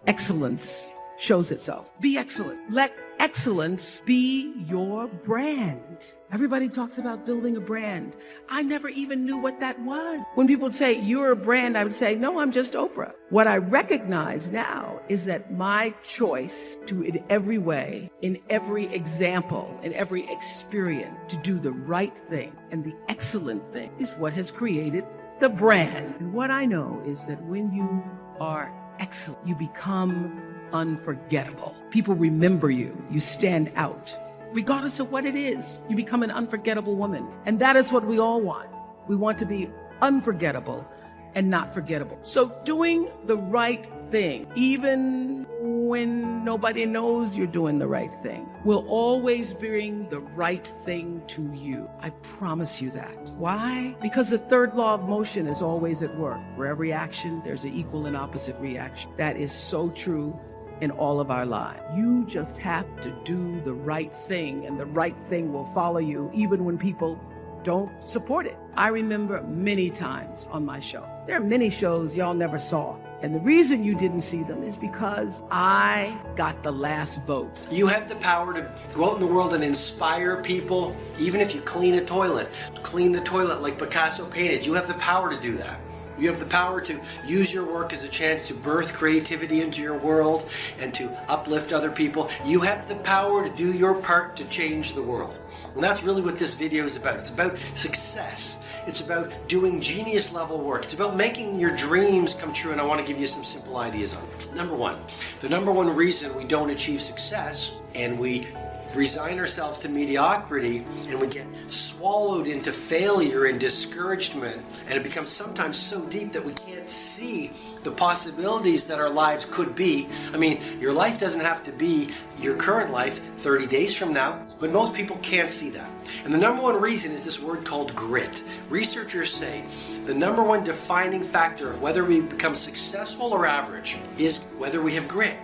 excellence shows itself. Be excellent. Let excellence be your brand. Everybody talks about building a brand. I never even knew what that was. When people say, you're a brand, I would say, no, I'm just Oprah. What I recognize now is that my choice to, in every way, in every example, in every experience, to do the right thing and the excellent thing is what has created the brand. And what I know is that when you are excellent, you become unforgettable. People remember you. You stand out. Regardless of what it is, you become an unforgettable woman. And that is what we all want. We want to be unforgettable and not forgettable. So doing the right thing, even when nobody knows you're doing the right thing, will always bring the right thing to you. I promise you that. Why? Because the third law of motion is always at work. For every action, there's an equal and opposite reaction. That is so true in all of our lives. You just have to do the right thing, and the right thing will follow you even when people don't support it. I remember many times on my show. There are many shows y'all never saw. And the reason you didn't see them is because I got the last vote. You have the power to go out in the world and inspire people, even if you clean a toilet. Clean the toilet like Picasso painted. You have the power to do that. You have the power to use your work as a chance to birth creativity into your world and to uplift other people. You have the power to do your part to change the world. And that's really what this video is about. It's about success. It's about doing genius level work. It's about making your dreams come true, and I want to give you some simple ideas on it. Number one, the number one reason we don't achieve success and we resign ourselves to mediocrity and we get swallowed into failure and discouragement, and it becomes sometimes so deep that we can't see the possibilities that our lives could be. I mean, your life doesn't have to be your current life 30 days from now, but most people can't see that. And the number one reason is this word called grit. Researchers say the number one defining factor of whether we become successful or average is whether we have grit.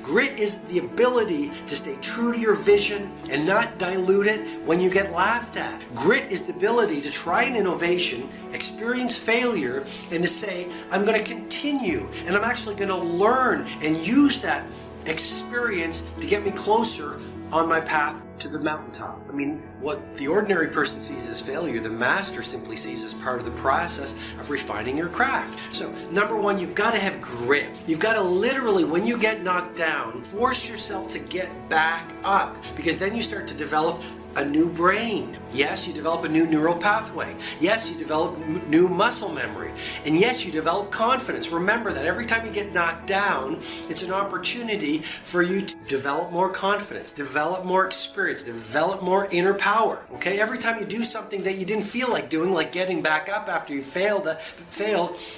Grit is the ability to stay true to your vision and not dilute it when you get laughed at. Grit is the ability to try an innovation, experience failure, and to say, I'm going to continue, and I'm actually going to learn and use that experience to get me closer on my path to the mountaintop. I mean, what the ordinary person sees as failure, the master simply sees as part of the process of refining your craft. So, number one, you've got to have grit. You've got to literally, when you get knocked down, force yourself to get back up, because then you start to develop a new brain. Yes, you develop a new neural pathway. Yes, you develop new muscle memory. And yes, you develop confidence. Remember that every time you get knocked down, it's an opportunity for you to develop more confidence, develop more experience, develop more inner power. Okay? Every time you do something that you didn't feel like doing, like getting back up after you failed,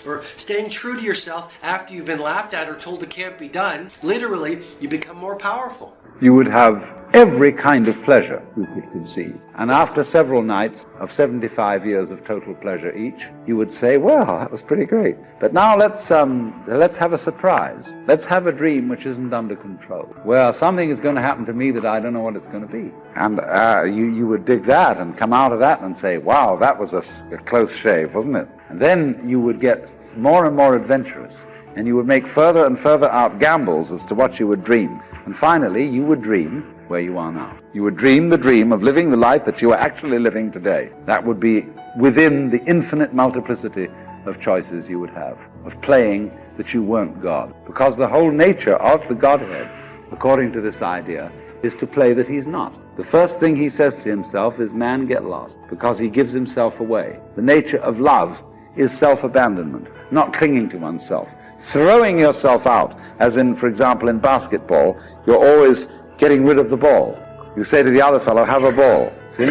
or staying true to yourself after you've been laughed at or told it can't be done, literally, you become more powerful. You would have every kind of pleasure you could conceive. And after several nights of 75 years of total pleasure each, you would say, well, that was pretty great. But now let's have a surprise. Let's have a dream which isn't under control. Well, something is going to happen to me that I don't know what it's going to be. And you would dig that and come out of that and say, wow, that was a close shave, wasn't it? And then you would get more and more adventurous, and you would make further and further out gambles as to what you would dream. And finally, you would dream where you are now. You would dream the dream of living the life that you are actually living today. That would be within the infinite multiplicity of choices you would have, of playing that you weren't God. Because the whole nature of the Godhead, according to this idea, is to play that he's not. The first thing he says to himself is, man, get lost, because he gives himself away. The nature of love is self-abandonment, not clinging to oneself. Throwing yourself out, as in, for example, in basketball, you're always getting rid of the ball. You say to the other fellow, have a ball, see?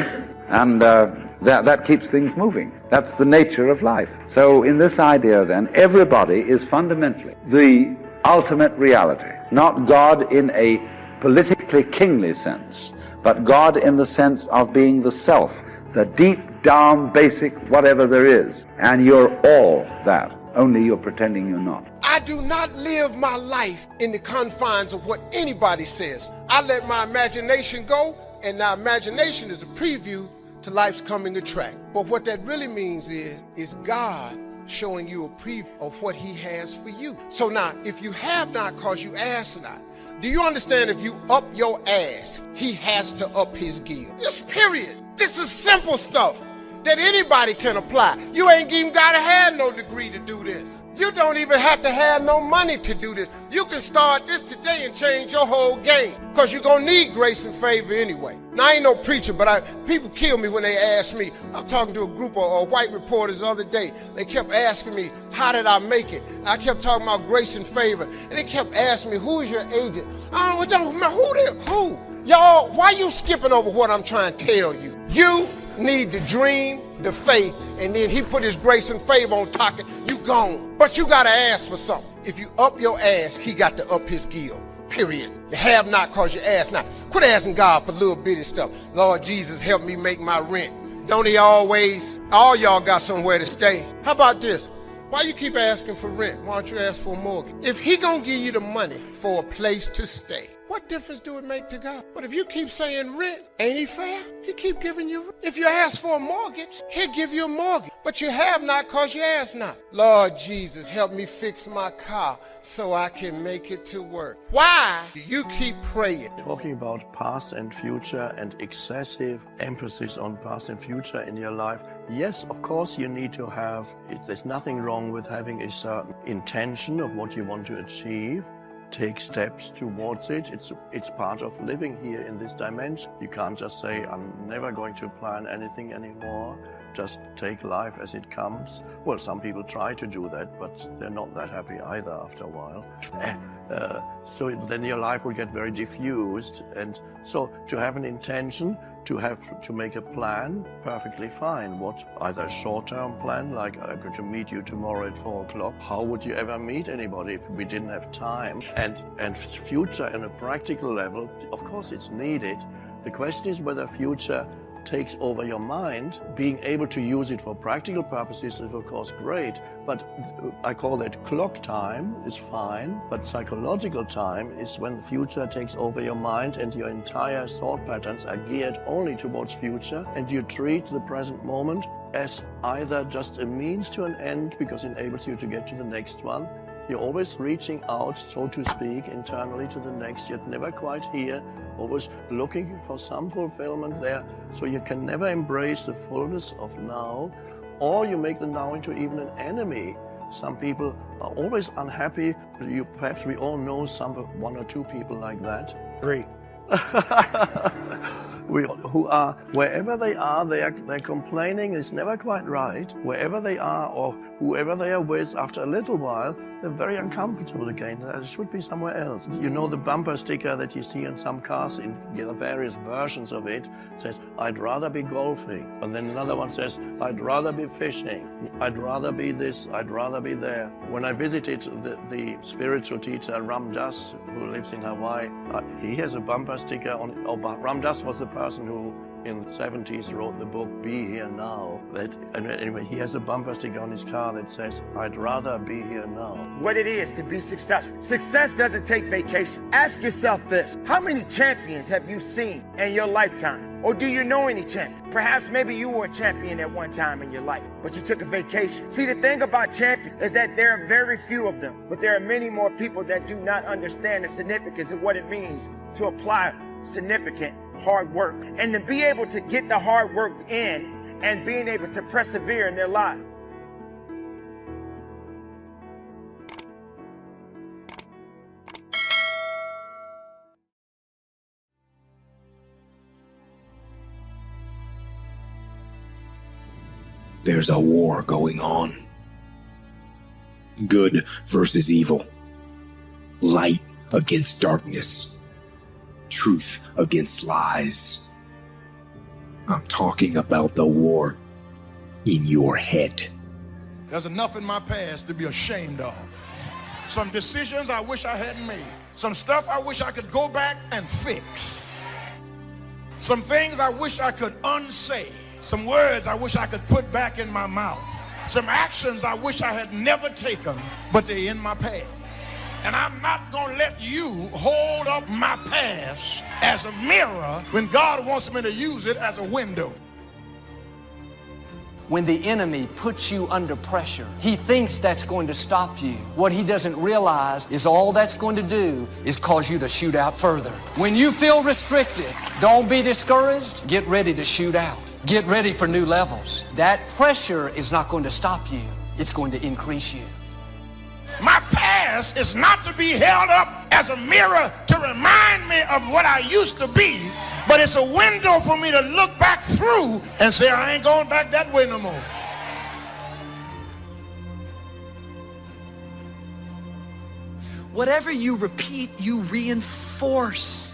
And that keeps things moving. That's the nature of life. So in this idea, then, everybody is fundamentally the ultimate reality. Not God in a politically kingly sense, but God in the sense of being the self, the deep down basic whatever there is. And you're all that. Only you're pretending you're not. I do not live my life in the confines of what anybody says. I let my imagination go, and now imagination is a preview to life's coming attract. But what that really means is God showing you a preview of what he has for you. So now, if you have not because you ask not, do you understand if you up your ass, he has to up his gear? Just period. This is simple stuff that anybody can apply. You ain't even got to have no degree to do this. You don't even have to have no money to do this. You can start this today and change your whole game, because you're going to need grace and favor anyway. Now, I ain't no preacher, but people kill me when they ask me. I'm talking to a group of white reporters the other day. They kept asking me, how did I make it? I kept talking about grace and favor, and they kept asking me, who's your agent? I don't know, who? Y'all, why you skipping over what I'm trying to tell you? You need the dream, the faith, and then he put his grace and favor on top of it, you gone. But you gotta ask for something. If you up your ass, he got to up his gear, period. You have not cause you ask not. Quit asking God for little bitty stuff. Lord Jesus, help me make my rent. Don't he always? All y'all got somewhere to stay. How about this? Why you keep asking for rent? Why don't you ask for a mortgage? If he gonna give you the money for a place to stay, what difference do it make to God? But if you keep saying rent, ain't he fair? He keep giving you rent. If you ask for a mortgage, he'll give you a mortgage. But you have not cause you ask not. Lord Jesus, help me fix my car so I can make it to work. Why do you keep praying? Talking about past and future and excessive emphasis on past and future in your life. Yes, of course you need to have, there's nothing wrong with having a certain intention of what you want to achieve. Take steps towards it. It's part of living here in this dimension. You can't just say, I'm never going to plan anything anymore. Just take life as it comes. Well, some people try to do that, but they're not that happy either after a while. So then your life will get very diffused. And so to have an intention, to make a plan, perfectly fine. What, either a short-term plan, like I'm going to meet you tomorrow at 4 o'clock. How would you ever meet anybody if we didn't have time? And future on a practical level, of course it's needed. The question is whether future takes over your mind. Being able to use it for practical purposes is of course great, but I call that clock time is fine, but psychological time is when the future takes over your mind and your entire thought patterns are geared only towards future, and you treat the present moment as either just a means to an end because it enables you to get to the next one. You're always reaching out, so to speak, internally to the next, yet never quite here, always looking for some fulfillment there, so you can never embrace the fullness of now, or you make the now into even an enemy. Some people are always unhappy. Perhaps we all know one or two people like that. 3. Who are, wherever they are, they're complaining. It's never quite right. Wherever they are or whoever they are with, after a little while, they're very uncomfortable again. It should be somewhere else. You know the bumper sticker that you see in some cars, in the various versions of it, says, I'd rather be golfing. And then another one says, I'd rather be fishing. I'd rather be this, I'd rather be there. When I visited the spiritual teacher, Ram Dass, who lives in Hawaii, he has a bumper sticker on, Ram Dass was the person who in the 70s wrote the book Be Here Now. Anyway, he has a bumper sticker on his car that says, I'd rather be here now. What it is to be successful. Success doesn't take vacation. Ask yourself this: how many champions have you seen in your lifetime? Or do you know any champions? Perhaps maybe you were a champion at one time in your life, but you took a vacation. See, the thing about champions is that there are very few of them, but there are many more people that do not understand the significance of what it means to apply significant hard work, and to be able to get the hard work in and being able to persevere in their lives. There's a war going on. Good versus evil. Light against darkness. Truth against lies. I'm talking about the war in your head. There's enough in my past to be ashamed of. Some decisions I wish I hadn't made. Some stuff I wish I could go back and fix. Some things I wish I could unsay. Some words I wish I could put back in my mouth. Some actions I wish I had never taken, but they're in my past. And I'm not going to let you hold up my past as a mirror when God wants me to use it as a window. When the enemy puts you under pressure, he thinks that's going to stop you. What he doesn't realize is all that's going to do is cause you to shoot out further. When you feel restricted, don't be discouraged. Get ready to shoot out. Get ready for new levels. That pressure is not going to stop you. It's going to increase you. My past is not to be held up as a mirror to remind me of what I used to be, but it's a window for me to look back through and say, I ain't going back that way no more. Whatever you repeat, you reinforce.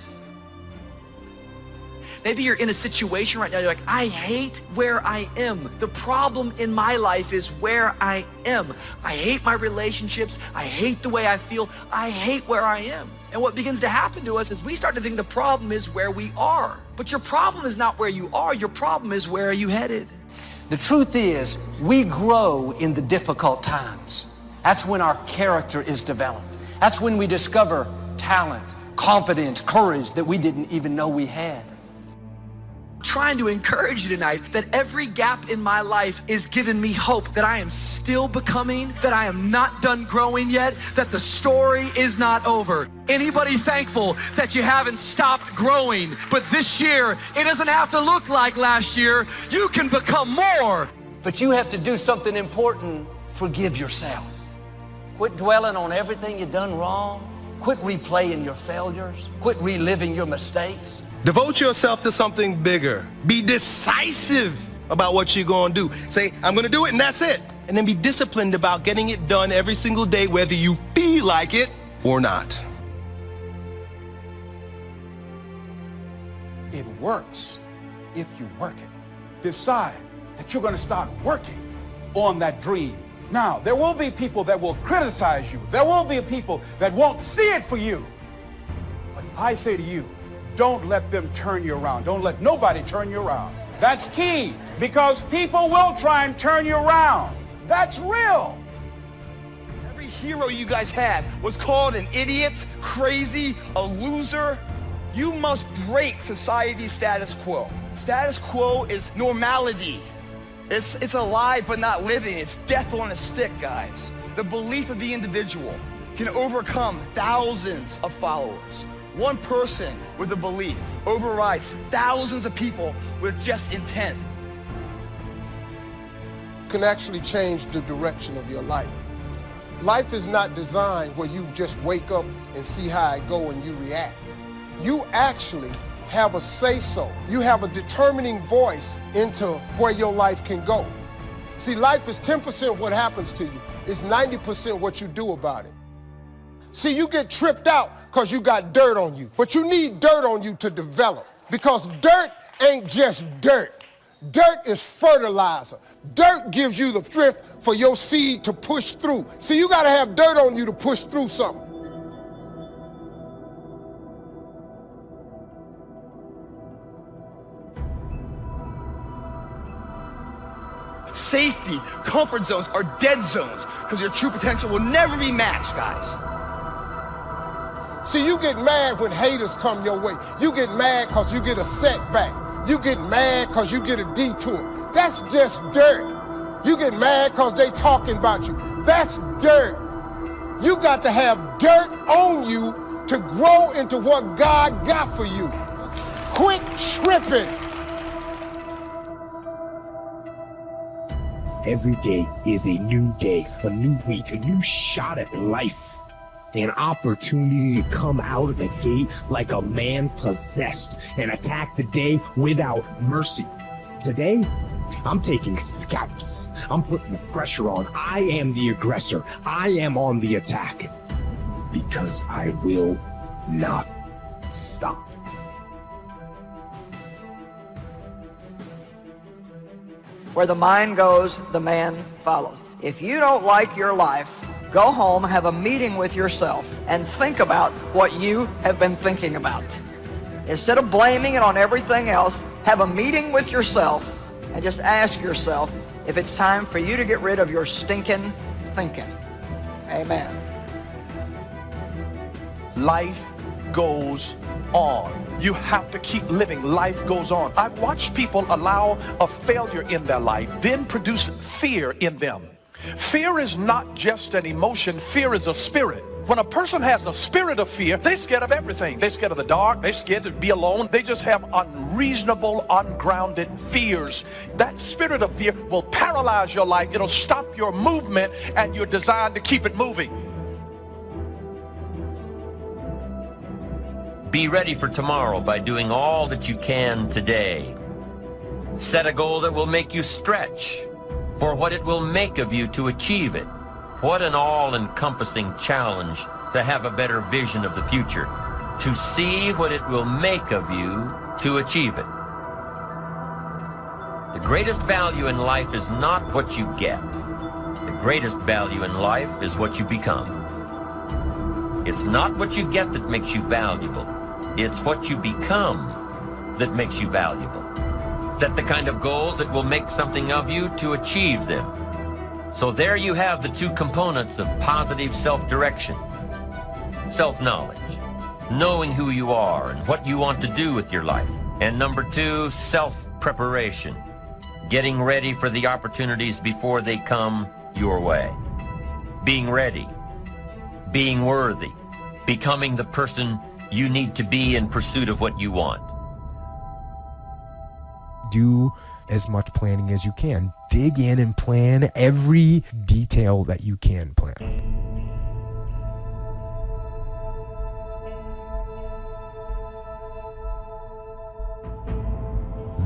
Maybe you're in a situation right now, you're like, I hate where I am. The problem in my life is where I am. I hate my relationships. I hate the way I feel. I hate where I am. And what begins to happen to us is we start to think the problem is where we are. But your problem is not where you are. Your problem is where are you headed? The truth is, we grow in the difficult times. That's when our character is developed. That's when we discover talent, confidence, courage that we didn't even know we had. Trying to encourage you tonight that every gap in my life is giving me hope that I am still becoming, that I am not done growing yet, that the story is not over. Anybody thankful that you haven't stopped growing? But this year, it doesn't have to look like last year. You can become more. But you have to do something important. Forgive yourself. Quit dwelling on everything you've done wrong. Quit replaying your failures. Quit reliving your mistakes. Devote yourself to something bigger. Be decisive about what you're going to do. Say, I'm going to do it, and that's it. And then be disciplined about getting it done every single day, whether you feel like it or not. It works if you work it. Decide that you're going to start working on that dream. Now, there will be people that will criticize you. There will be people that won't see it for you. But I say to you, don't let them turn you around. Don't let nobody turn you around. That's key, because people will try and turn you around. That's real. Every hero you guys had was called an idiot, crazy, a loser. You must break society's status quo. Status quo is normality. It's alive but not living. It's death on a stick, guys. The belief of the individual can overcome thousands of followers. One person with a belief overrides thousands of people with just intent. You can actually change the direction of your life. Life is not designed where you just wake up and see how it go and you react. You actually have a say-so. You have a determining voice into where your life can go. See, life is 10% what happens to you. It's 90% what you do about it. See, you get tripped out because you got dirt on you. But you need dirt on you to develop, because dirt ain't just dirt. Dirt is fertilizer. Dirt gives you the strength for your seed to push through. See, you got to have dirt on you to push through something. Safety, comfort zones are dead zones because your true potential will never be matched, guys. See, you get mad when haters come your way. You get mad because you get a setback. You get mad because you get a detour. That's just dirt. You get mad because they talking about you. That's dirt. You got to have dirt on you to grow into what God got for you. Quit tripping. Every day is a new day, a new week, a new shot at life. An opportunity to come out of the gate like a man possessed and attack the day without mercy. Today, I'm taking scalps. I'm putting the pressure on. I am the aggressor. I am on the attack. Because I will not stop. Where the mind goes, the man follows. If you don't like your life, go home, have a meeting with yourself, and think about what you have been thinking about. Instead of blaming it on everything else, have a meeting with yourself and just ask yourself if it's time for you to get rid of your stinking thinking. Amen. Life goes on. You have to keep living. Life goes on. I've watched people allow a failure in their life, then produce fear in them. Fear is not just an emotion. Fear is a spirit. When a person has a spirit of fear, they're scared of everything. They're scared of the dark. They're scared to be alone. They just have unreasonable, ungrounded fears. That spirit of fear will paralyze your life. It'll stop your movement, and you're designed to keep it moving. Be ready for tomorrow by doing all that you can today. Set a goal that will make you stretch for what it will make of you to achieve it. What an all-encompassing challenge to have a better vision of the future, to see what it will make of you to achieve it. The greatest value in life is not what you get. The greatest value in life is what you become. It's not what you get that makes you valuable. It's what you become that makes you valuable. Set the kind of goals that will make something of you to achieve them. So there you have the two components of positive self-direction. Self-knowledge, knowing who you are and what you want to do with your life. And number two, self-preparation, getting ready for the opportunities before they come your way. Being ready, being worthy, becoming the person you need to be in pursuit of what you want. Do as much planning as you can. Dig in and plan every detail that you can plan.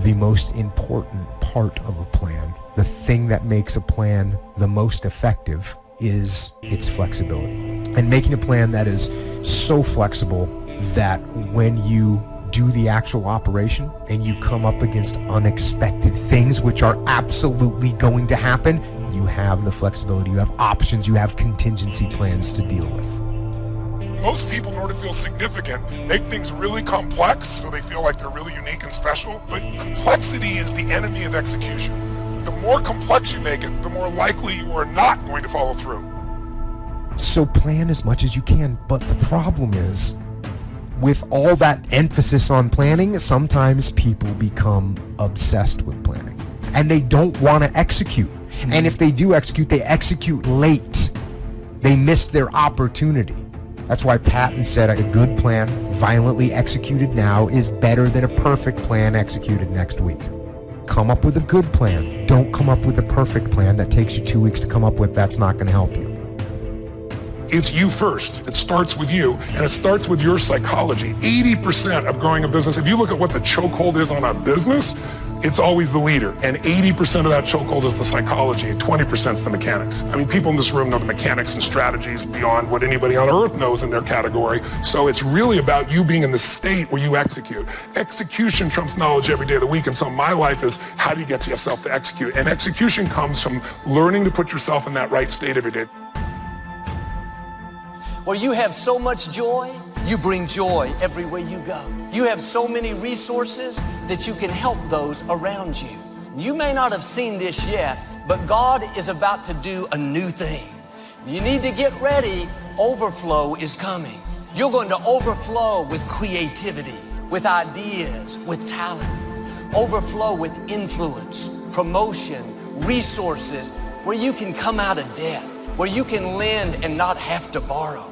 The most important part of a plan, the thing that makes a plan the most effective, is its flexibility. And making a plan that is so flexible that when you do the actual operation and you come up against unexpected things, which are absolutely going to happen, you have the flexibility, you have options, you have contingency plans to deal with. Most people, in order to feel significant, make things really complex so they feel like they're really unique and special. But complexity is the enemy of execution. The more complex you make it, the more likely you are not going to follow through. So plan as much as you can, but the problem is, with all that emphasis on planning, sometimes people become obsessed with planning and they don't want to execute. And if they do execute, they execute late. They miss their opportunity. That's why Patton said a good plan, violently executed now, is better than a perfect plan executed next week. Come up with a good plan. Don't come up with a perfect plan that takes you 2 weeks to come up with. That's not going to help you. It's you first. It starts with you, and it starts with your psychology. 80% of growing a business, if you look at what the chokehold is on a business, it's always the leader. And 80% of that chokehold is the psychology, and 20% is the mechanics. I mean, people in this room know the mechanics and strategies beyond what anybody on earth knows in their category. So it's really about you being in the state where you execute. Execution trumps knowledge every day of the week, and so my life is, how do you get yourself to execute? And execution comes from learning to put yourself in that right state every day. Where you have so much joy, you bring joy everywhere you go. You have so many resources that you can help those around you. You may not have seen this yet, but God is about to do a new thing. You need to get ready. Overflow is coming. You're going to overflow with creativity, with ideas, with talent. Overflow with influence, promotion, resources, where you can come out of debt, where you can lend and not have to borrow.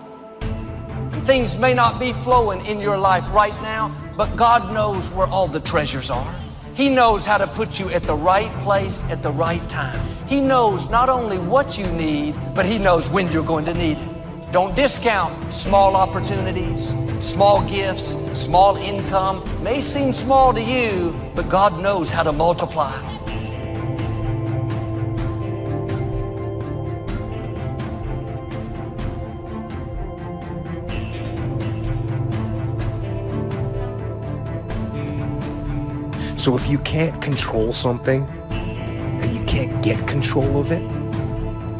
Things may not be flowing in your life right now, but God knows where all the treasures are. He knows how to put you at the right place at the right time. He knows not only what you need, but He knows when you're going to need it. Don't discount small opportunities, small gifts, small income. May seem small to you, but God knows how to multiply. So if you can't control something and you can't get control of it,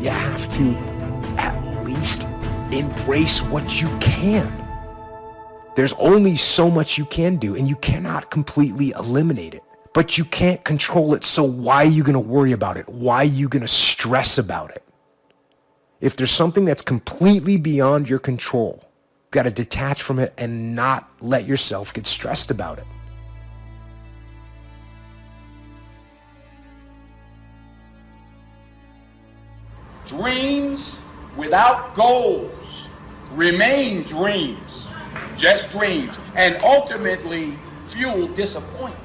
you have to at least embrace what you can. There's only so much you can do, and you cannot completely eliminate it. But you can't control it, so why are you going to worry about it? Why are you going to stress about it? If there's something that's completely beyond your control, You've got to detach from it and not let yourself get stressed about it. Dreams without goals remain dreams, just dreams, and ultimately fuel disappointment.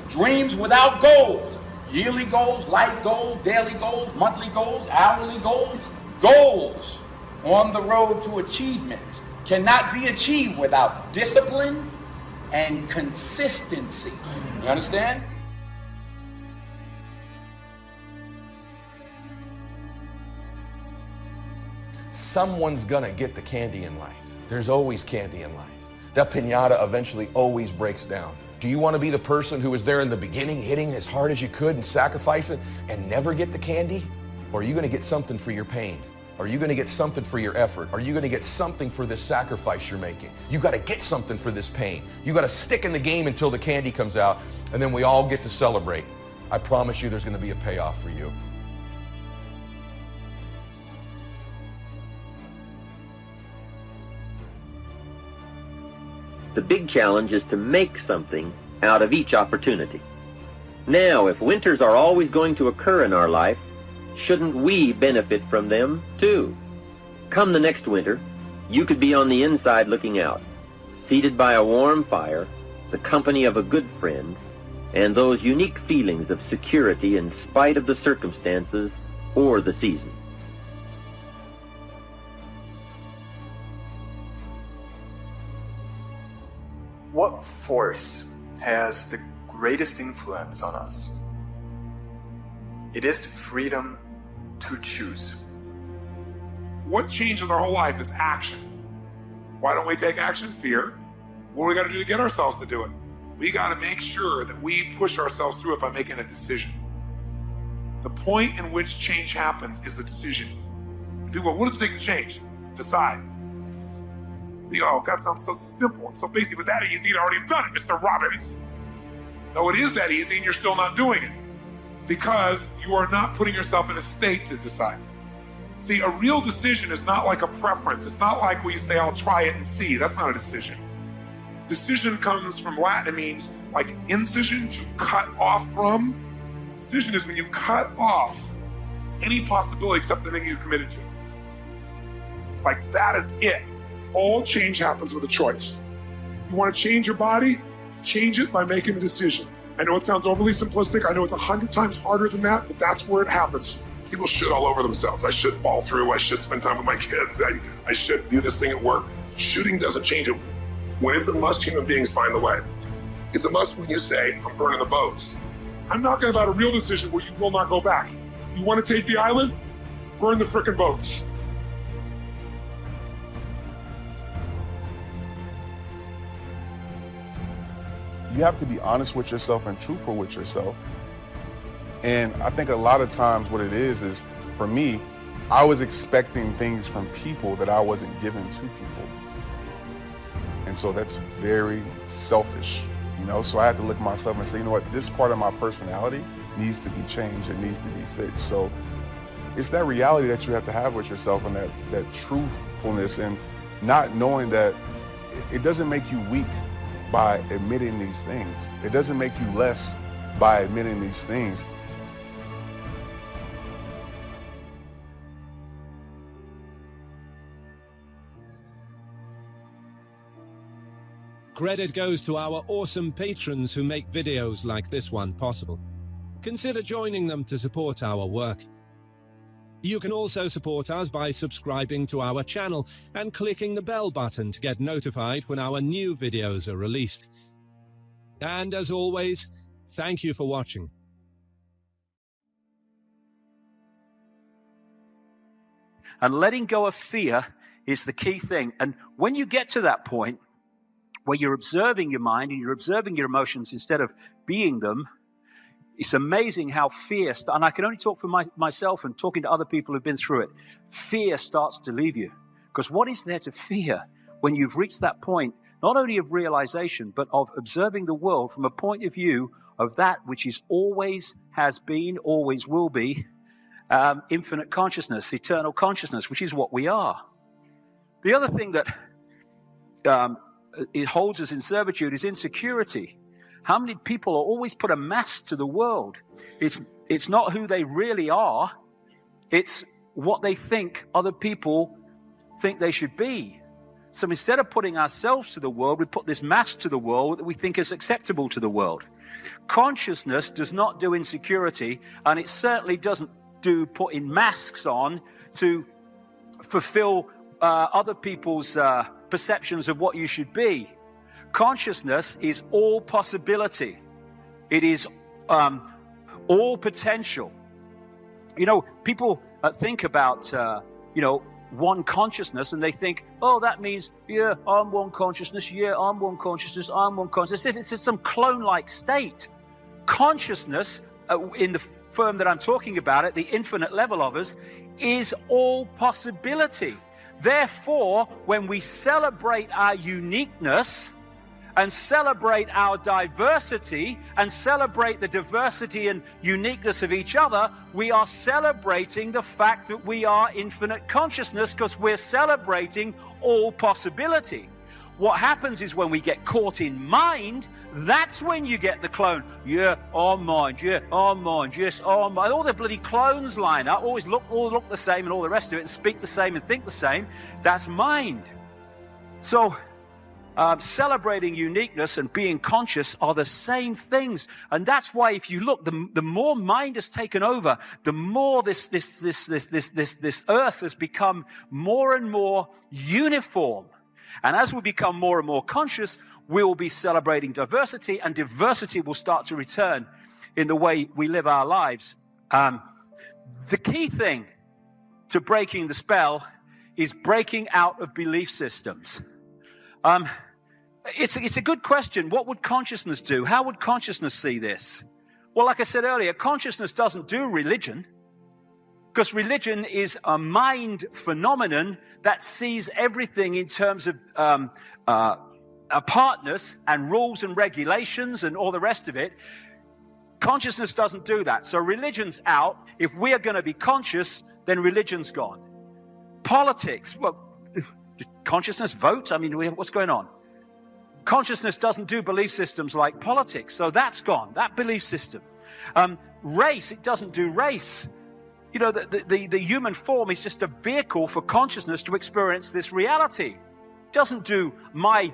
Dreams without goals, yearly goals, life goals, daily goals, monthly goals, hourly goals, goals on the road to achievement cannot be achieved without discipline and consistency. You understand? Someone's gonna get the candy in life. There's always candy in life. That piñata eventually always breaks down. Do you want to be the person who was there in the beginning, hitting as hard as you could and sacrificing and never get the candy? Or are you gonna get something for your pain? Are you gonna get something for your effort? Are you gonna get something for this sacrifice you're making? You gotta get something for this pain. You gotta stick in the game until the candy comes out, and then we all get to celebrate. I promise you there's gonna be a payoff for you. The big challenge is to make something out of each opportunity. Now, if winters are always going to occur in our life, shouldn't we benefit from them too? Come the next winter, you could be on the inside looking out, seated by a warm fire, the company of a good friend, and those unique feelings of security in spite of the circumstances or the season. What force has the greatest influence on us? It is the freedom to choose. What changes our whole life is action. Why don't we take action? Fear. What do we got to do to get ourselves to do it? We got to make sure that we push ourselves through it by making a decision. The point in which change happens is a decision. People go, what does it take to change? Decide. You go, that sounds so simple. So basically, it was that easy, you'd already done it, Mr. Robbins. No, it is that easy and you're still not doing it because you are not putting yourself in a state to decide. See, a real decision is not like a preference. It's not like we say, I'll try it and see. That's not a decision. Decision comes from Latin. It means like incision, to cut off from. Decision is when you cut off any possibility except the thing you committed to. It's like, that is it. All change happens with a choice. You want to change your body? Change it by making a decision. I know it sounds overly simplistic. I know it's 100 times harder than that, but that's where it happens. People shit all over themselves. I should fall through. I should spend time with my kids. I should do this thing at work. Shooting doesn't change it. When it's a must, human beings find the way. It's a must when you say, I'm burning the boats. I'm talking about a real decision where you will not go back. You want to take the island? Burn the frickin' boats. You have to be honest with yourself and truthful with yourself. And I think a lot of times what it is for me, I was expecting things from people that I wasn't giving to people. And so that's very selfish, you know? So I had to look at myself and say, you know what, this part of my personality needs to be changed, it needs to be fixed. So it's that reality that you have to have with yourself and that truthfulness, and not knowing that it doesn't make you weak by admitting these things. It doesn't make you less by admitting these things. Credit goes to our awesome patrons who make videos like this one possible. Consider joining them to support our work. You can also support us by subscribing to our channel and clicking the bell button to get notified when our new videos are released. And as always, thank you for watching. And letting go of fear is the key thing. And when you get to that point where you're observing your mind and you're observing your emotions instead of being them, it's amazing how fear, and I can only talk for myself and talking to other people who've been through it, fear starts to leave you. Because what is there to fear when you've reached that point, not only of realization, but of observing the world from a point of view of that which is always has been, always will be, infinite consciousness, eternal consciousness, which is what we are. The other thing that it holds us in servitude is insecurity. How many people are always put a mask to the world? It's not who they really are. It's what they think other people think they should be. So instead of putting ourselves to the world, we put this mask to the world that we think is acceptable to the world. Consciousness does not do insecurity, and it certainly doesn't do putting masks on to fulfill other people's perceptions of what you should be. Consciousness is all possibility. It is all potential. You know, people think about, one consciousness, and they think, oh, that means, yeah, I'm one consciousness, yeah, I'm one consciousness, I'm one consciousness. If it's some clone-like state. Consciousness, in the firm that I'm talking about, at the infinite level of us, is all possibility. Therefore, when we celebrate our uniqueness and celebrate our diversity and celebrate the diversity and uniqueness of each other, we are celebrating the fact that we are infinite consciousness, because we're celebrating all possibility. What happens is when we get caught in mind, that's when you get the clone. Yeah, I'm mind. Yeah, I'm mind. Yes, I'm mind. All the bloody clones line up, all look the same and all the rest of it, and speak the same and think the same. That's mind. So, celebrating uniqueness and being conscious are the same things. And that's why if you look, the more mind has taken over, the more this earth has become more and more uniform. And as we become more and more conscious, we will be celebrating diversity, and diversity will start to return in the way we live our lives. The key thing to breaking the spell is breaking out of belief systems. It's a good question. What would consciousness do? How would consciousness see this? Well, like I said earlier, consciousness doesn't do religion, because religion is a mind phenomenon that sees everything in terms of apartness and rules and regulations and all the rest of it. Consciousness doesn't do that. So religion's out. If we are going to be conscious, then religion's gone. Politics, well, consciousness vote? I mean, what's going on? Consciousness doesn't do belief systems like politics, so that's gone, that belief system. Race, it doesn't do race. You know, the human form is just a vehicle for consciousness to experience this reality. It doesn't do my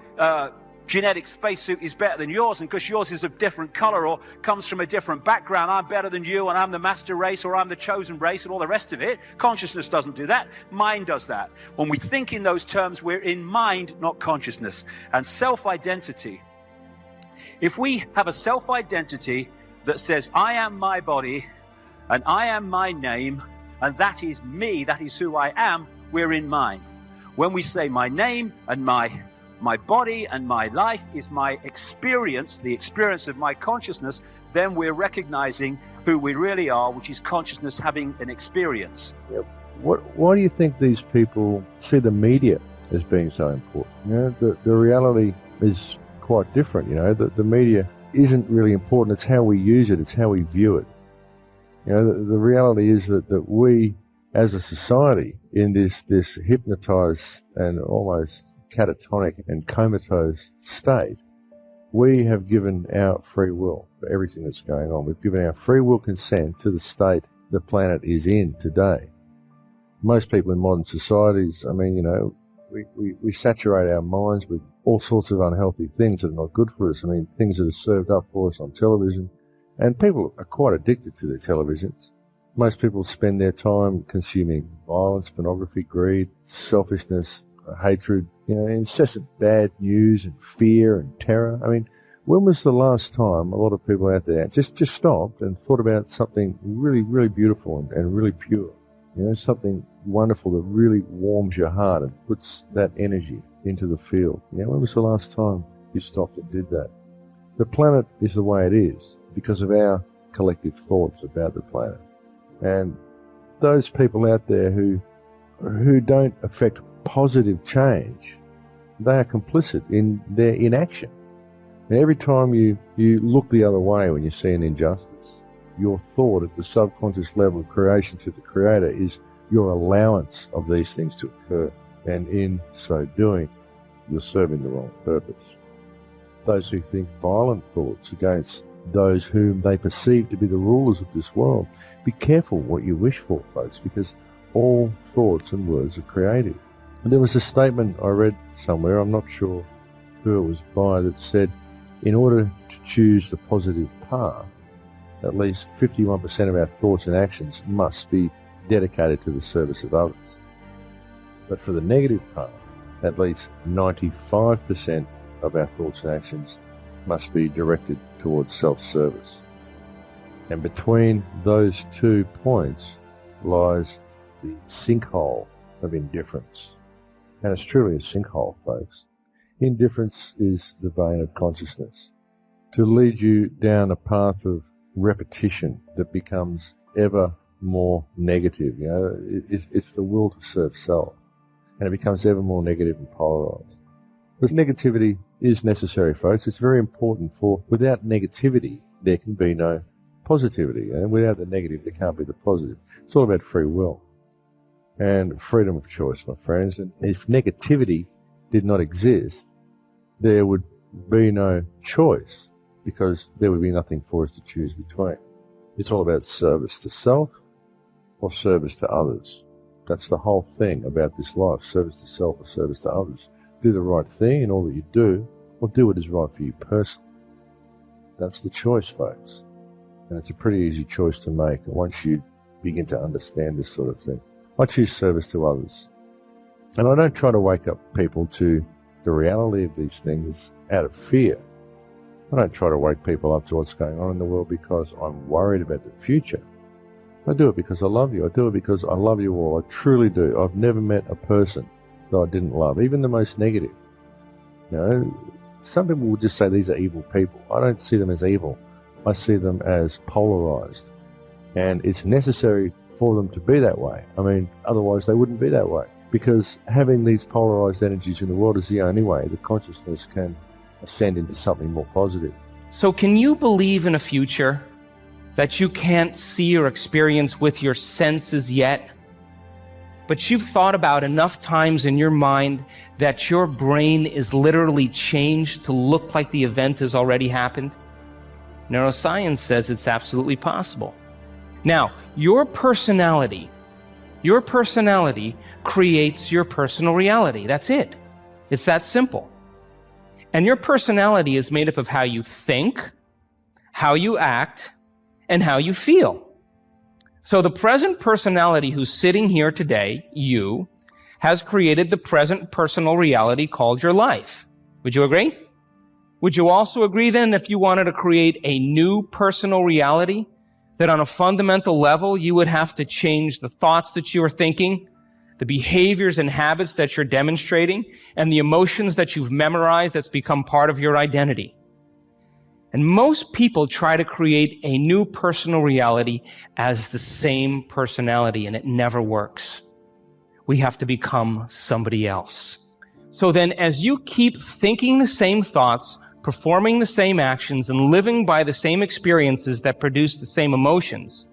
genetic spacesuit is better than yours, and because yours is of different color or comes from a different background, I'm better than you, and I'm the master race, or I'm the chosen race, and all the rest of it. Consciousness doesn't do that. Mind does that. When we think in those terms, we're in mind, not consciousness. And self-identity. If we have a self-identity that says, I am my body, and I am my name, and that is me, that is who I am, we're in mind. When we say my name and my body and my life is my experience, the experience of my consciousness, then we're recognizing who we really are, which is consciousness having an experience. Yep. Why do you think these people see the media as being so important? You know, the reality is quite different. You know, the media isn't really important. It's how we use it. It's how we view it. You know, the reality is that we, as a society, in this hypnotized and almost catatonic and comatose state, we have given our free will for everything that's going on. We've given our free will consent to the state the planet is in today. Most people in modern societies, I mean, you know, we saturate our minds with all sorts of unhealthy things that are not good for us. I mean, things that are served up for us on television. And people are quite addicted to their televisions. Most people spend their time consuming violence, pornography, greed, selfishness, hatred, you know, incessant bad news and fear and terror. I mean, when was the last time a lot of people out there just stopped and thought about something really, really beautiful and really pure? You know, something wonderful that really warms your heart and puts that energy into the field. You know, when was the last time you stopped and did that? The planet is the way it is because of our collective thoughts about the planet. And those people out there who don't affect positive change, they are complicit in their inaction. And every time you look the other way when you see an injustice, your thought at the subconscious level of creation to the Creator is your allowance of these things to occur. And in so doing, you're serving the wrong purpose. Those who think violent thoughts against those whom they perceive to be the rulers of this world. Be careful what you wish for, folks, because all thoughts and words are creative. And there was a statement I read somewhere, I'm not sure who it was by, that said, in order to choose the positive path, at least 51% of our thoughts and actions must be dedicated to the service of others. But for the negative path, at least 95% of our thoughts and actions must be directed towards self-service. And between those 2 points lies the sinkhole of indifference. And it's truly a sinkhole, folks. Indifference is the vein of consciousness, to lead you down a path of repetition that becomes ever more negative. It's the will to serve self, and it becomes ever more negative and polarized. Because negativity is necessary, folks. It's very important, for without negativity, there can be no positivity. And without the negative, there can't be the positive. It's all about free will and freedom of choice, my friends. And if negativity did not exist, there would be no choice, because there would be nothing for us to choose between. It's all about service to self or service to others. That's the whole thing about this life, service to self or service to others. Do the right thing in all that you do, or do what is right for you personally. That's the choice, folks. And it's a pretty easy choice to make once you begin to understand this sort of thing. I choose service to others. And I don't try to wake up people to the reality of these things out of fear. I don't try to wake people up to what's going on in the world because I'm worried about the future. I do it because I love you. I do it because I love you all. I truly do. I've never met a person that I didn't love, even the most negative. Some people will just say these are evil people. I don't see them as evil. I see them as polarized. And it's necessary for them to be that way. I mean, otherwise they wouldn't be that way. Because having these polarized energies in the world is the only way that consciousness can ascend into something more positive. So can you believe in a future that you can't see or experience with your senses yet, but you've thought about enough times in your mind that your brain is literally changed to look like the event has already happened? Neuroscience says it's absolutely possible. Now, your personality creates your personal reality. That's it. It's that simple. And your personality is made up of how you think, how you act, and how you feel. So the present personality who's sitting here today, you, has created the present personal reality called your life. Would you agree? Would you also agree then, if you wanted to create a new personal reality, that on a fundamental level you would have to change the thoughts that you are thinking, the behaviors and habits that you're demonstrating, and the emotions that you've memorized that's become part of your identity? And most people try to create a new personal reality as the same personality, and it never works. We have to become somebody else. So then, as you keep thinking the same thoughts, performing the same actions, and living by the same experiences that produce the same emotions,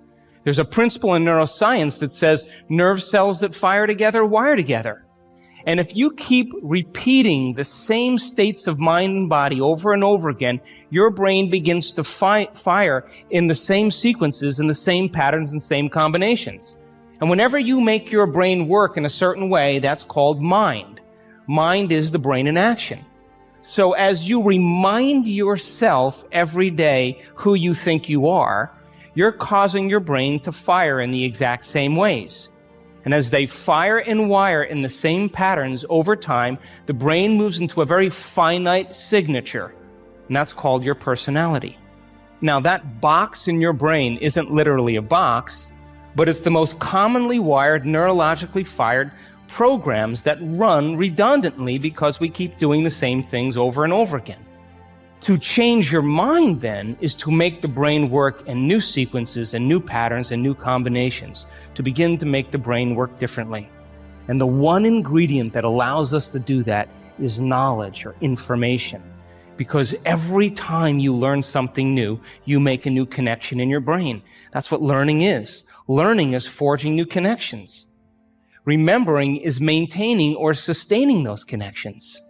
there's a principle in neuroscience that says nerve cells that fire together wire together. And if you keep repeating the same states of mind and body over and over again, your brain begins to fire in the same sequences, in the same patterns and same combinations. And whenever you make your brain work in a certain way, that's called mind. Mind is the brain in action. So as you remind yourself every day who you think you are, you're causing your brain to fire in the exact same ways. And as they fire and wire in the same patterns over time, the brain moves into a very finite signature, and that's called your personality. Now, that box in your brain isn't literally a box, but it's the most commonly wired, neurologically fired programs that run redundantly because we keep doing the same things over and over again. To change your mind, then, is to make the brain work in new sequences and new patterns and new combinations, to begin to make the brain work differently. And the one ingredient that allows us to do that is knowledge or information. Because every time you learn something new, you make a new connection in your brain. That's what learning is. Learning is forging new connections. Remembering is maintaining or sustaining those connections.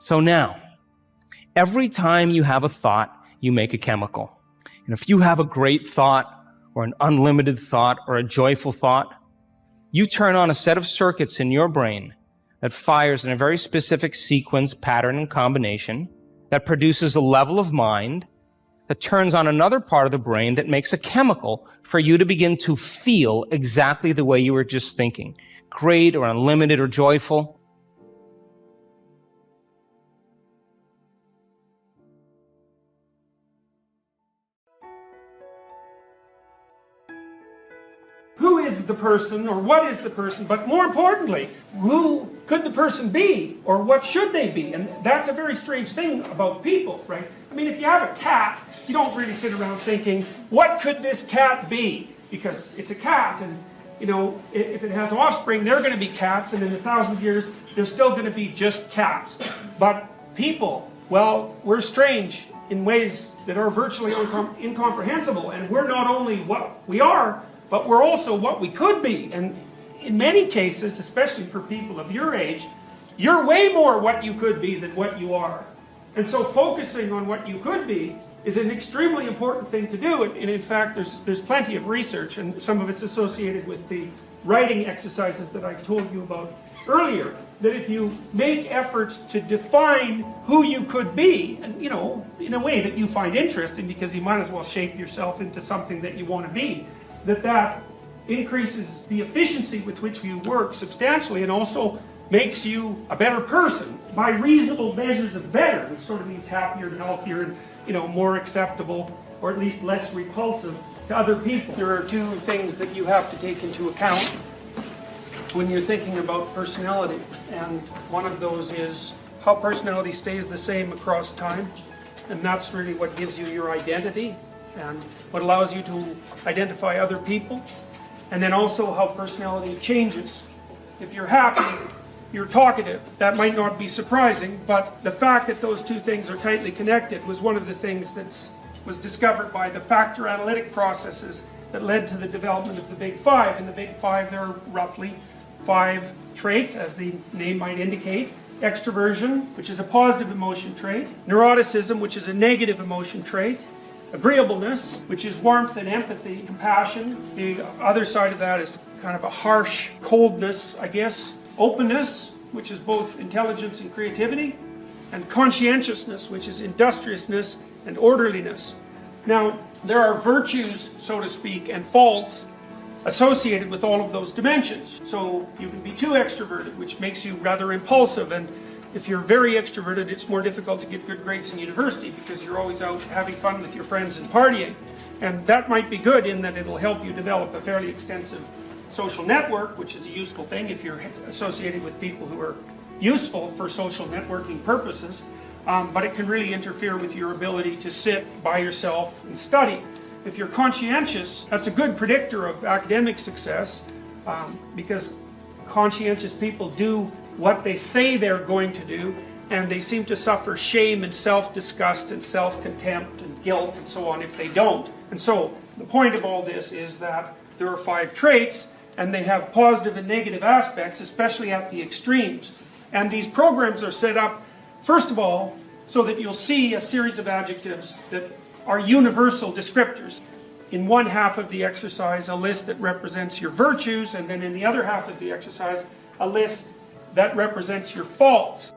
So now, every time you have a thought, you make a chemical. And if you have a great thought, or an unlimited thought, or a joyful thought, you turn on a set of circuits in your brain that fires in a very specific sequence, pattern, and combination that produces a level of mind that turns on another part of the brain that makes a chemical for you to begin to feel exactly the way you were just thinking, great or unlimited or joyful. Who is the person, or what is the person, but more importantly, who could the person be, or what should they be? And that's a very strange thing about people, right? I mean, if you have a cat, you don't really sit around thinking, what could this cat be? Because it's a cat, and you know, if it has offspring, they're going to be cats, and in 1,000 years, they're still going to be just cats. But people, well, we're strange in ways that are virtually incomprehensible, and we're not only what we are, but we're also what we could be. And in many cases, especially for people of your age, you're way more what you could be than what you are. And so focusing on what you could be is an extremely important thing to do. And in fact, there's plenty of research, and some of it's associated with the writing exercises that I told you about earlier, that if you make efforts to define who you could be, and you know, in a way that you find interesting, because you might as well shape yourself into something that you want to be, that increases the efficiency with which you work substantially, and also makes you a better person by reasonable measures of better, which sort of means happier and healthier and, you know, more acceptable, or at least less repulsive to other people. There are two things that you have to take into account when you're thinking about personality, and one of those is how personality stays the same across time, and that's really what gives you your identity and what allows you to identify other people, and then also how personality changes. If you're happy, you're talkative. That might not be surprising, but the fact that those two things are tightly connected was one of the things that was discovered by the factor analytic processes that led to the development of the Big Five. In the Big Five, there are roughly 5 traits, as the name might indicate. Extroversion, which is a positive emotion trait. Neuroticism, which is a negative emotion trait. Agreeableness, which is warmth and empathy, compassion. The other side of that is kind of a harsh coldness, I guess. Openness, which is both intelligence and creativity. And conscientiousness, which is industriousness and orderliness. Now, there are virtues, so to speak, and faults associated with all of those dimensions. So you can be too extroverted, which makes you rather impulsive, and if you're very extroverted, it's more difficult to get good grades in university because you're always out having fun with your friends and partying. And that might be good in that it'll help you develop a fairly extensive social network, which is a useful thing if you're associated with people who are useful for social networking purposes. But it can really interfere with your ability to sit by yourself and study. If you're conscientious, that's a good predictor of academic success, because conscientious people do what they say they're going to do, and they seem to suffer shame and self-disgust and self-contempt and guilt and so on if they don't. And so the point of all this is that there are 5 traits, and they have positive and negative aspects, especially at the extremes. And these programs are set up, first of all, so that you'll see a series of adjectives that are universal descriptors. In one half of the exercise, a list that represents your virtues, and then in the other half of the exercise, a list that represents your faults.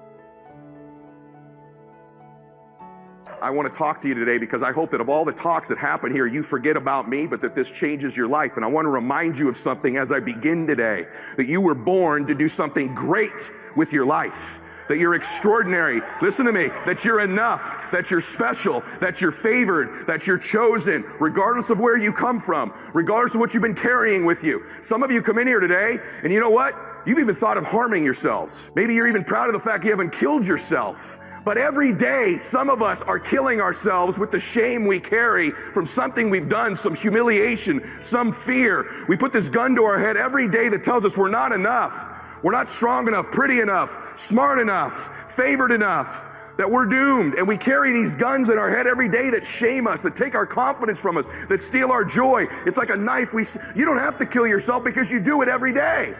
I want to talk to you today because I hope that of all the talks that happen here, you forget about me, but that this changes your life. And I want to remind you of something as I begin today, that you were born to do something great with your life. That you're extraordinary, listen to me, that you're enough, that you're special, that you're favored, that you're chosen, regardless of where you come from, regardless of what you've been carrying with you. Some of you come in here today, and you know what? You've even thought of harming yourselves. Maybe you're even proud of the fact you haven't killed yourself. But every day, some of us are killing ourselves with the shame we carry from something we've done, some humiliation, some fear. We put this gun to our head every day that tells us we're not enough. We're not strong enough, pretty enough, smart enough, favored enough, that we're doomed. And we carry these guns in our head every day that shame us, that take our confidence from us, that steal our joy. It's like a knife. You don't have to kill yourself because you do it every day.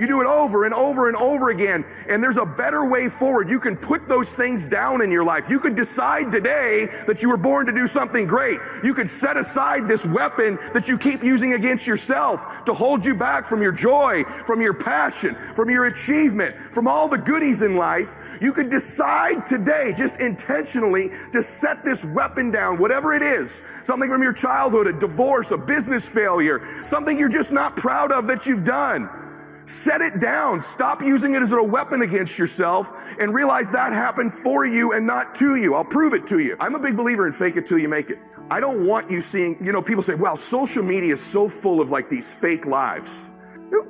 You do it over and over and over again, and there's a better way forward. You can put those things down in your life. You could decide today that you were born to do something great. You could set aside this weapon that you keep using against yourself to hold you back from your joy, from your passion, from your achievement, from all the goodies in life. You could decide today, just intentionally, to set this weapon down, whatever it is. Something from your childhood, a divorce, a business failure, something you're just not proud of that you've done. Set it down. Stop using it as a weapon against yourself and realize that happened for you and not to you. I'll prove it to you. I'm a big believer in fake it till you make it. I don't want you seeing, people say, wow, social media is so full of like these fake lives.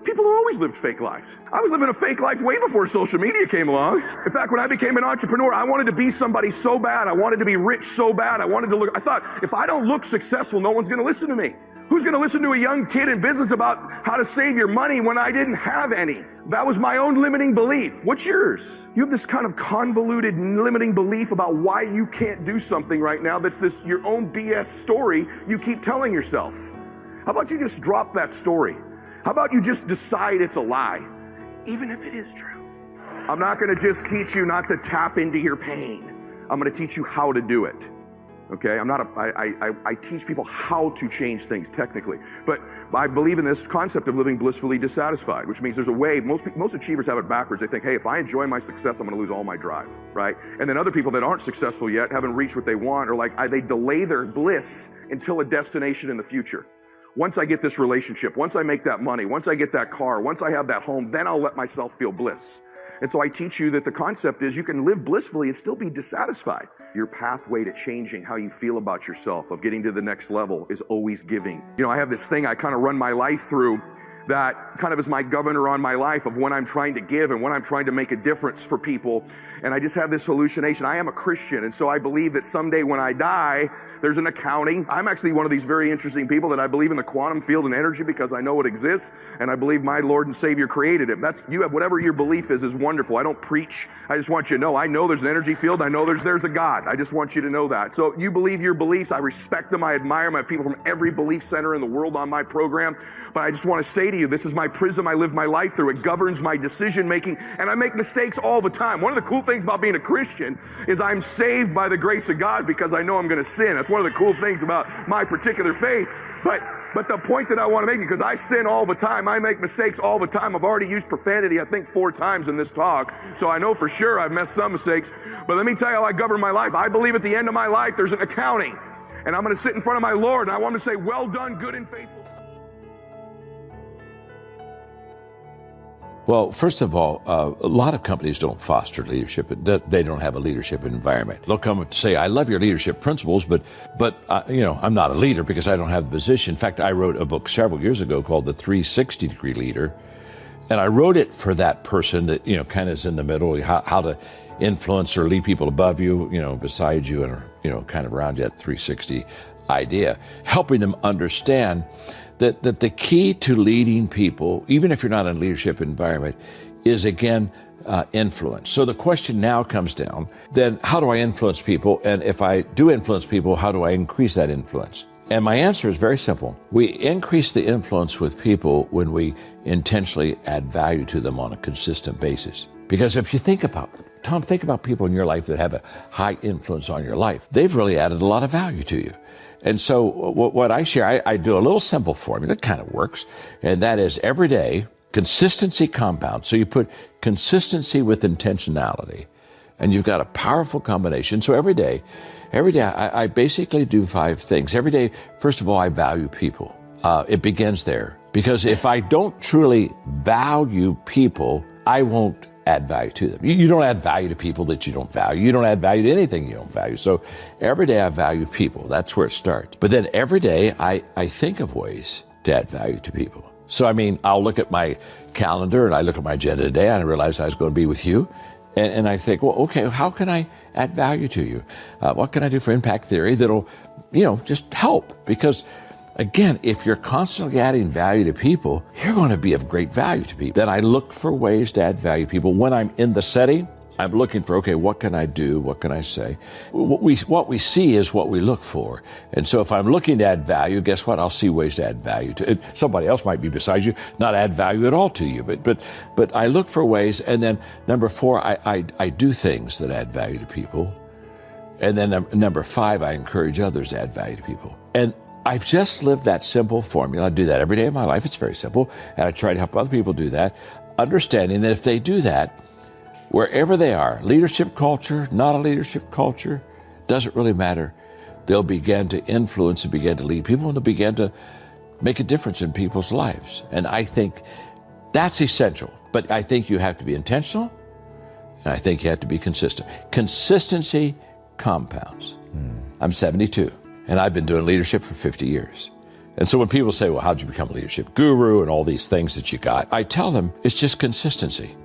People have always lived fake lives. I was living a fake life way before social media came along. In fact, when I became an entrepreneur, I wanted to be somebody so bad. I wanted to be rich so bad. I thought, if I don't look successful, no one's going to listen to me. Who's going to listen to a young kid in business about how to save your money when I didn't have any? That was my own limiting belief. What's yours? You have this kind of convoluted limiting belief about why you can't do something right now that's your own BS story you keep telling yourself. How about you just drop that story? How about you just decide it's a lie, even if it is true? I'm not going to just teach you not to tap into your pain. I'm going to teach you how to do it. Okay, I teach people how to change things technically, but I believe in this concept of living blissfully dissatisfied, which means there's a way. Most achievers have it backwards. They think, hey, if I enjoy my success, I'm going to lose all my drive, right? And then other people that aren't successful yet, haven't reached what they want, or they delay their bliss until a destination in the future. Once I get this relationship, once I make that money, once I get that car, once I have that home, then I'll let myself feel bliss. And so I teach you that the concept is you can live blissfully and still be dissatisfied. Your pathway to changing how you feel about yourself, of getting to the next level, is always giving. I have this thing I kind of run my life through that kind of is my governor on my life of when I'm trying to give and when I'm trying to make a difference for people. And I just have this hallucination. I am a Christian, and so I believe that someday when I die, there's an accounting. I'm actually one of these very interesting people that I believe in the quantum field and energy because I know it exists, and I believe my Lord and Savior created it. You have whatever your belief is wonderful. I don't preach. I just want you to know. I know there's an energy field. I know there's a God. I just want you to know that. So you believe your beliefs. I respect them. I admire them. I have people from every belief center in the world on my program. But I just want to say to you, this is my prism I live my life through. It governs my decision making, and I make mistakes all the time. One of the cool things about being a Christian is I'm saved by the grace of God because I know I'm going to sin. That's one of the cool things about my particular faith. But the point that I want to make, because I sin all the time, I make mistakes all the time. I've already used profanity, I think, 4 times in this talk, so I know for sure I've messed some mistakes. But let me tell you how I govern my life. I believe at the end of my life there's an accounting, and I'm going to sit in front of my Lord, and I want him to say, well done, good and faithful. Well, first of all, a lot of companies don't foster leadership. They don't have a leadership environment. They'll come and say, I love your leadership principles, but I'm not a leader because I don't have the position. In fact, I wrote a book several years ago called The 360-Degree Leader. And I wrote it for that person that, kind of is in the middle, how to influence or lead people above you, beside you, and, kind of around you, that 360 idea, helping them understand that the key to leading people, even if you're not in a leadership environment, is, again, influence. So the question now comes down, then how do I influence people? And if I do influence people, how do I increase that influence? And my answer is very simple. We increase the influence with people when we intentionally add value to them on a consistent basis. Because if you think about people in your life that have a high influence on your life. They've really added a lot of value to you. And so what I share, I do a little simple formula that kind of works, and that is every day, consistency compounds. So you put consistency with intentionality, and you've got a powerful combination. So every day, I basically do 5 things. Every day, first of all, I value people. It begins there. Because if I don't truly value people, I won't add value to them. You don't add value to people that you don't value. You don't add value to anything you don't value. So every day I value people. That's where it starts. But then every day I think of ways to add value to people. So, I'll look at my calendar and I look at my agenda today and I realize I was going to be with you. And I think, well, okay, how can I add value to you? What can I do for impact theory that'll, just help? Because again, if you're constantly adding value to people, you're going to be of great value to people. Then I look for ways to add value to people. When I'm in the setting, I'm looking for, okay, what can I do? What can I say? What we see is what we look for. And so if I'm looking to add value, guess what? I'll see ways to add value to it. Somebody else might be beside you, not add value at all to you. But I look for ways. And then number 4, I do things that add value to people. And then number 5, I encourage others to add value to people. And I've just lived that simple formula. I do that every day of my life. It's very simple. And I try to help other people do that, understanding that if they do that, wherever they are, leadership culture, not a leadership culture, doesn't really matter. They'll begin to influence and begin to lead people, and they'll begin to make a difference in people's lives. And I think that's essential. But I think you have to be intentional, and I think you have to be consistent. Consistency compounds. I'm 72, and I've been doing leadership for 50 years. And so when people say, well, how'd you become a leadership guru and all these things that you got? I tell them it's just consistency.